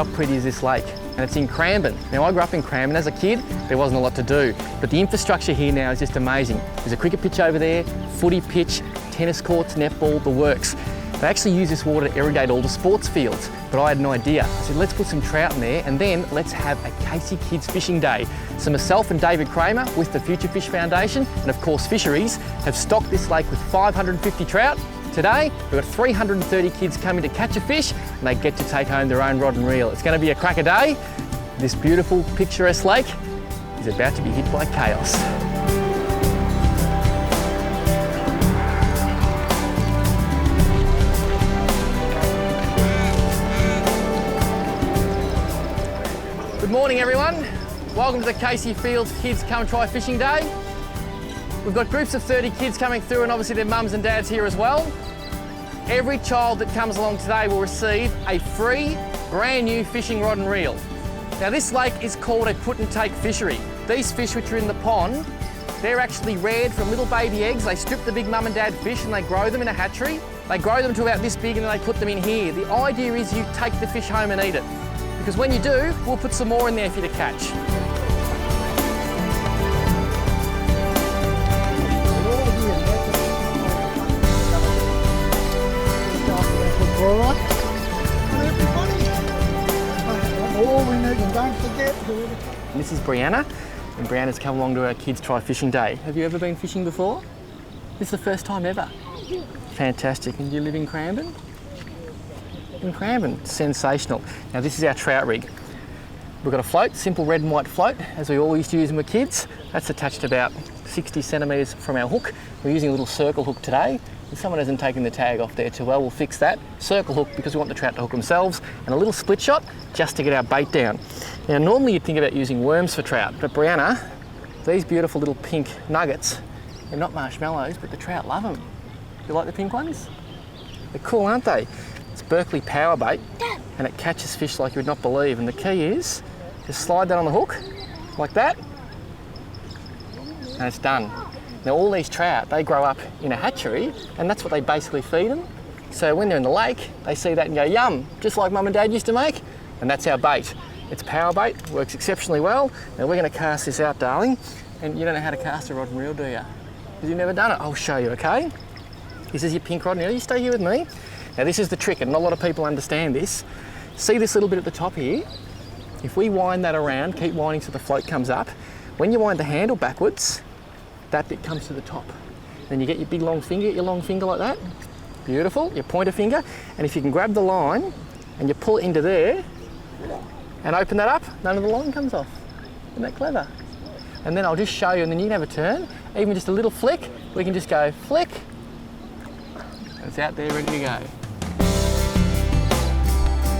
how pretty is this lake? And it's in Cranbourne. Now I grew up in Cranbourne as a kid, there wasn't a lot to do, but the infrastructure here now is just amazing. There's a cricket pitch over there, footy pitch, tennis courts, netball, the works. They actually use this water to irrigate all the sports fields, but I had an idea. I said, let's put some trout in there and then let's have a Casey Kids fishing day. So myself and David Kramer with the Future Fish Foundation and of course Fisheries have stocked this lake with 550 trout. Today, we've got 330 kids coming to catch a fish and they get to take home their own rod and reel. It's going to be a cracker day. This beautiful, picturesque lake is about to be hit by chaos. Good morning everyone. Welcome to the Casey Fields Kids Come Try Fishing Day. We've got groups of 30 kids coming through and obviously their mums and dads here as well. Every child that comes along today will receive a free, brand new fishing rod and reel. Now this lake is called a put and take fishery. These fish which are in the pond, they're actually reared from little baby eggs. They strip the big mum and dad fish and they grow them in a hatchery. They grow them to about this big and then they put them in here. The idea is you take the fish home and eat it. Because when you do, we'll put some more in there for you to catch. And this is Brianna, and Brianna's come along to our Kids Try Fishing Day. Have you ever been fishing before? This is the first time ever? Fantastic. And you live in Cranbourne? In Cranbourne. Sensational. Now this is our trout rig. We've got a float, simple red and white float, as we always used to use when we were kids. That's attached about 60 centimetres from our hook. We're using a little circle hook today. If someone hasn't taken the tag off there too well, we'll fix that. Circle hook because we want the trout to hook themselves, and a little split shot just to get our bait down. Now normally you'd think about using worms for trout, but Brianna, these beautiful little pink nuggets, they're not marshmallows, but the trout love them. You like the pink ones? They're cool, aren't they? It's Berkeley power bait, and it catches fish like you would not believe. And the key is, just slide that on the hook, like that, and it's done. Now all these trout, they grow up in a hatchery and that's what they basically feed them. So when they're in the lake, they see that and go, yum, just like mum and dad used to make. And that's our bait. It's power bait, works exceptionally well. Now we're gonna cast this out, darling. And you don't know how to cast a rod and reel, do you? Because you've never done it. I'll show you, okay? This is your pink rod and reel. You stay here with me. Now this is the trick, and not a lot of people understand this. See this little bit at the top here? If we wind that around, keep winding so the float comes up, when you wind the handle backwards, that bit comes to the top. Then you get your big long finger, like that. Beautiful, your pointer finger. And if you can grab the line and you pull it into there and open that up, none of the line comes off. Isn't that clever? And then I'll just show you and then you can have a turn. Even just a little flick, we can just go flick. And it's out there ready to go.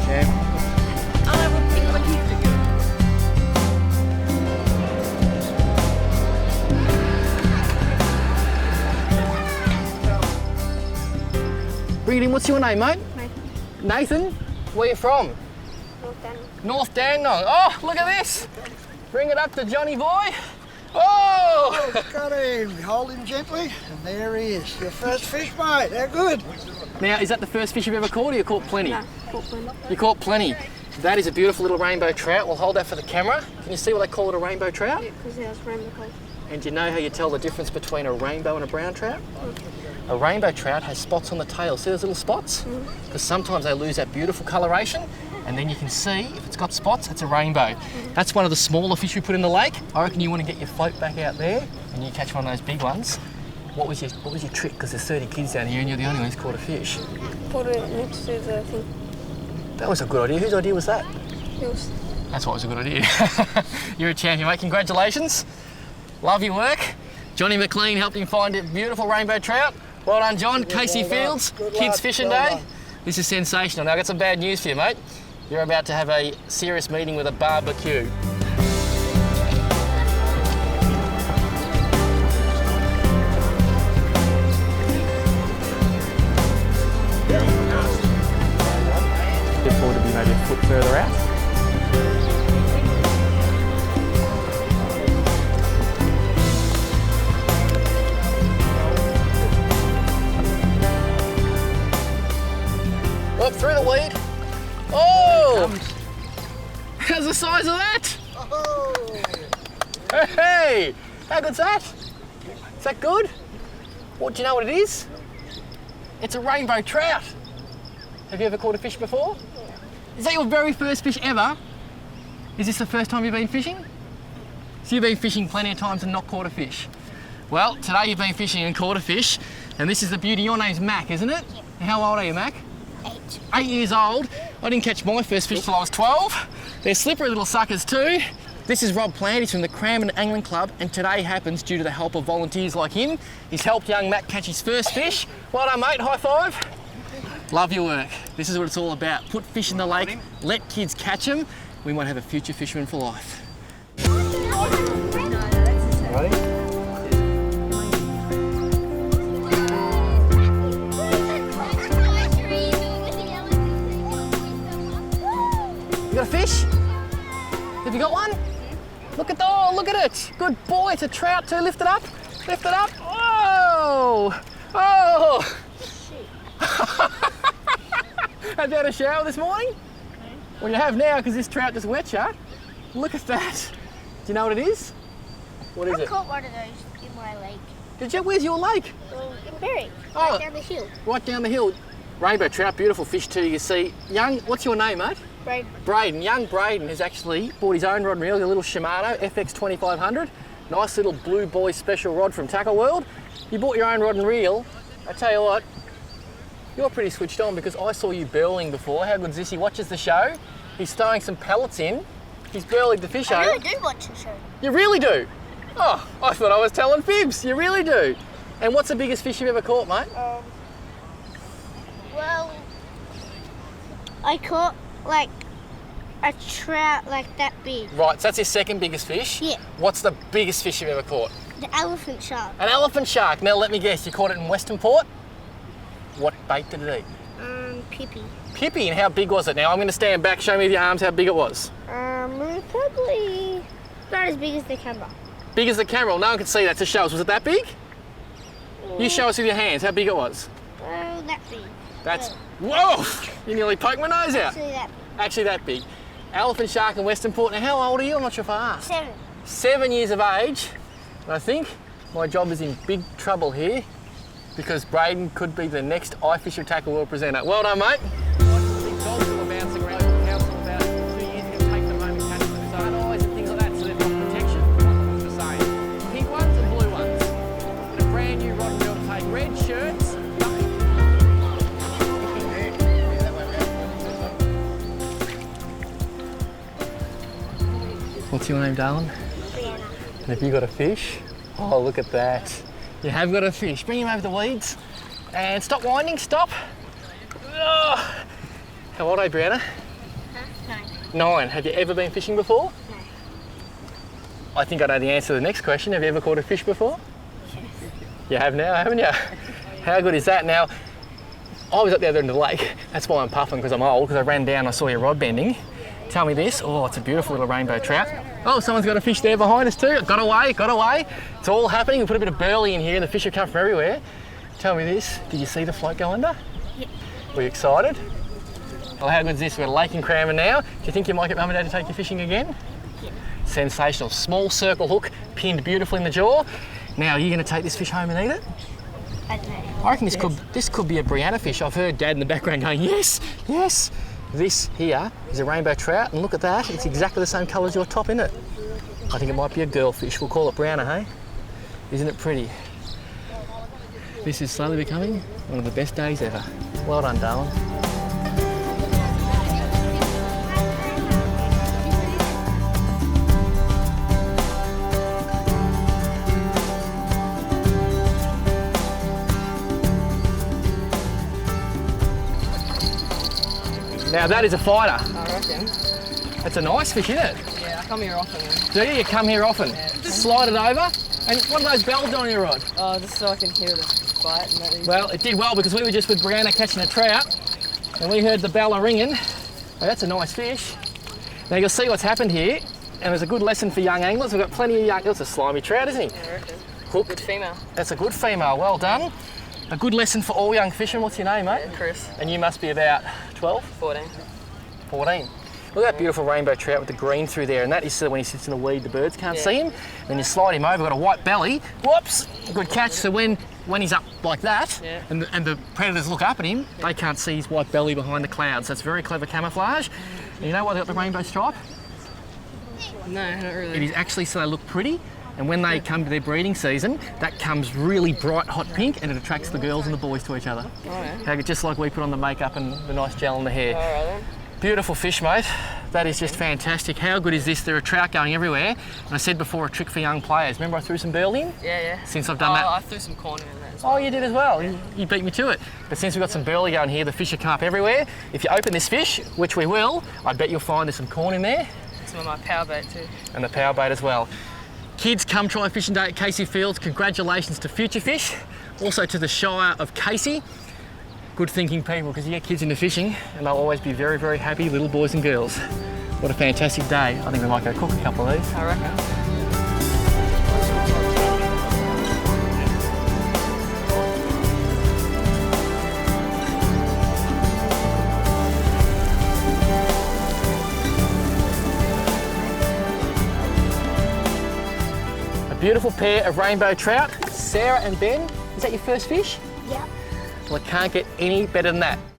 Yeah. Bring it in. What's your name, mate? Nathan. Nathan? Where are you from? North Dandenong. North Dandenong. Oh, look at this. Bring it up to Johnny boy. Oh! Oh, got him. Hold him gently, and there he is. Your first fish, mate. How good. Now, is that the first fish you've ever caught, or you caught plenty? No, caught plenty. You caught plenty. That is a beautiful little rainbow trout. We'll hold that for the camera. Can you see what they call it, a rainbow trout? Yeah, because there's rainbow colours. And do you know how you tell the difference between a rainbow and a brown trout? A rainbow trout has spots on the tail. See those little spots? Because sometimes they lose that beautiful coloration, and then you can see if it's got spots, it's a rainbow. That's one of the smaller fish we put in the lake. I reckon you want to get your float back out there and you catch one of those big ones. What was your trick? Because there's 30 kids down here and you're the only one who's caught a fish. Put it next to the thing. That was a good idea. Whose idea was that? Yours. That's what was a good idea. You're a champion, mate. Congratulations. Love your work. Johnny McLean helped him find a beautiful rainbow trout. Well done, John. Casey Fields, Kids Fishing Day. This is sensational. Now, I've got some bad news for you, mate. You're about to have a serious meeting with a barbecue. Get forward to be maybe a foot further out. Up through the weed. Oh! the size of that? Oh. Hey, how good's that? Is that good? What, do you know what it is? It's a rainbow trout. Have you ever caught a fish before? Is that your very first fish ever? Is this the first time you've been fishing? So you've been fishing plenty of times and not caught a fish. Well, today you've been fishing and caught a fish, and this is the beauty. Your name's Mac, isn't it? And how old are you, Mac? 8. 8 years old. I didn't catch my first fish till I was 12. They're slippery little suckers too. This is Rob Plant, he's from the Cranbourne Angling Club, and today happens due to the help of volunteers like him. He's helped young Mac catch his first fish. Well done, mate, high five. Love your work. This is what it's all about. Put fish in the lake, let kids catch them. We might have a future fisherman for life. Ready? You got a fish? Have you got one? Look at it. Good boy, it's a trout too. Lift it up. Oh! Oh! Have you had a shower this morning? Well, you have now because this trout just wet you. Look at that. Do you know what it is? What is I it? caught one of those in my lake. Did you? Where's your lake? In Berry, Oh. right down the hill. Right down the hill. Rainbow trout, beautiful fish too, you see. Young, what's your name, mate? Right. Braden. Young Braden has actually bought his own rod and reel, a little Shimano FX 2500. Nice little Blue Boy special rod from Tackle World. You bought your own rod and reel. I tell you what, you're pretty switched on because I saw you burling before. How good's this? He watches the show. He's throwing some pellets in. He's burling the fish I over. really do watch the show. You really do? Oh, I thought I was telling fibs. You really do. And what's the biggest fish you've ever caught, mate? Well, I caught like a trout like that big. Right, so that's your second biggest fish? Yeah. What's the biggest fish you've ever caught? The elephant shark. An elephant shark. Now let me guess, you caught it in Western Port? What bait did it eat? Pippy. Pippy, and how big was it? Now I'm going to stand back, show me with your arms how big it was. Probably not as big as the camera. Big as the camera, well, no one can see that to show us. Was it that big? You show us with your hands how big it was. Oh, that big. That's, whoa! You nearly poked my nose out. Actually, that big. Actually that big. Elephant shark in Western Port. Now how old are you? I'm not sure if I asked. 7. 7 years of age. And I think my job is in big trouble here because Braden could be the next IFISH Tackle World presenter. Well done, mate. Big dogs that were bouncing around the council about 2 years ago, take them home and catch them with sonar eyes and things like that, so they've got protection. It's the same. Pink ones and blue ones. And a brand new rod and reel to take. Red shirts. What's your name, darling? Brianna. And have you got a fish? Oh, look at that. You have got a fish. Bring him over the weeds. And stop winding, stop. Oh. How old are you, Brianna? Huh? 9. 9. Have you ever been fishing before? No. I think I know the answer to the next question. Have you ever caught a fish before? Yes. You have now, haven't you? How good is that? Now, I was up the other end of the lake. That's why I'm puffing, because I'm old, because I ran down and I saw your rod bending. Tell me this. Oh, it's a beautiful little rainbow trout. Oh, someone's got a fish there behind us too. Got away. It's all happening. We put a bit of burley in here and the fish have come from everywhere. Tell me this. Did you see the float go under? Yep. Were you excited? Well, how good is this? We've got a lake in Cranbourne now. Do you think you might get Mum and Dad to take you fishing again? Yep. Sensational. Small circle hook, pinned beautifully in the jaw. Now, are you going to take this fish home and eat it? I don't know. I reckon this could be a Brianna fish. I've heard Dad in the background going, yes, yes. This here is a rainbow trout, and look at that. It's exactly the same colour as your top, isn't it? I think it might be a girl fish. We'll call it Brianna, hey? Isn't it pretty? This is slowly becoming one of the best days ever. Well done, darling. Now that is a fighter. I reckon. That's a nice fish, isn't it? Yeah, I come here often. Do you? You come here often? Yeah. Slide it over. And what are those bells on your rod? Oh, just so I can hear the bite and that. Well, it did well because we were just with Brianna catching a trout and we heard the bell ringing. Oh, that's a nice fish. Now you'll see what's happened here, and there's a good lesson for young anglers. We've got plenty of young... That's a slimy trout, isn't he? I reckon. Hooked. Good female. That's a good female, well done. A good lesson for all young fishermen. What's your name, mate? Chris. And you must be about 12? 14. 14. Look at that beautiful rainbow trout with the green through there, and that is so when he sits in the weed, the birds can't see him. Then you slide him over, got a white belly. Whoops, good catch. So when he's up like that, and the predators look up at him, they can't see his white belly behind the clouds. That's very clever camouflage. And you know why they got the rainbow stripe? No, not really. It is actually so they look pretty. And when they come to their breeding season, that comes really bright hot pink and it attracts the girls and the boys to each other. Oh, yeah. Just like we put on the makeup and the nice gel in the hair. All right then. Beautiful fish, mate. That is just fantastic. How good is this? There are trout going everywhere. And I said before, a trick for young players. Remember I threw some burl in? Yeah. Since I've done that. I threw some corn in there as well. Oh, you did as well. You beat me to it. But since we've got some burley going here, the fish are carp everywhere. If you open this fish, which we will, I bet you'll find there's some corn in there. Some of my power bait too. And the power bait as well. Kids, come try fishing day at Casey Fields. Congratulations to Future Fish, also to the Shire of Casey. Good thinking people, because you get kids into fishing and they'll always be very, very happy little boys and girls. What a fantastic day. I think we might go cook a couple of these. I reckon. Beautiful pair of rainbow trout. Sarah and Ben, is that your first fish? Yep. Well, it can't get any better than that.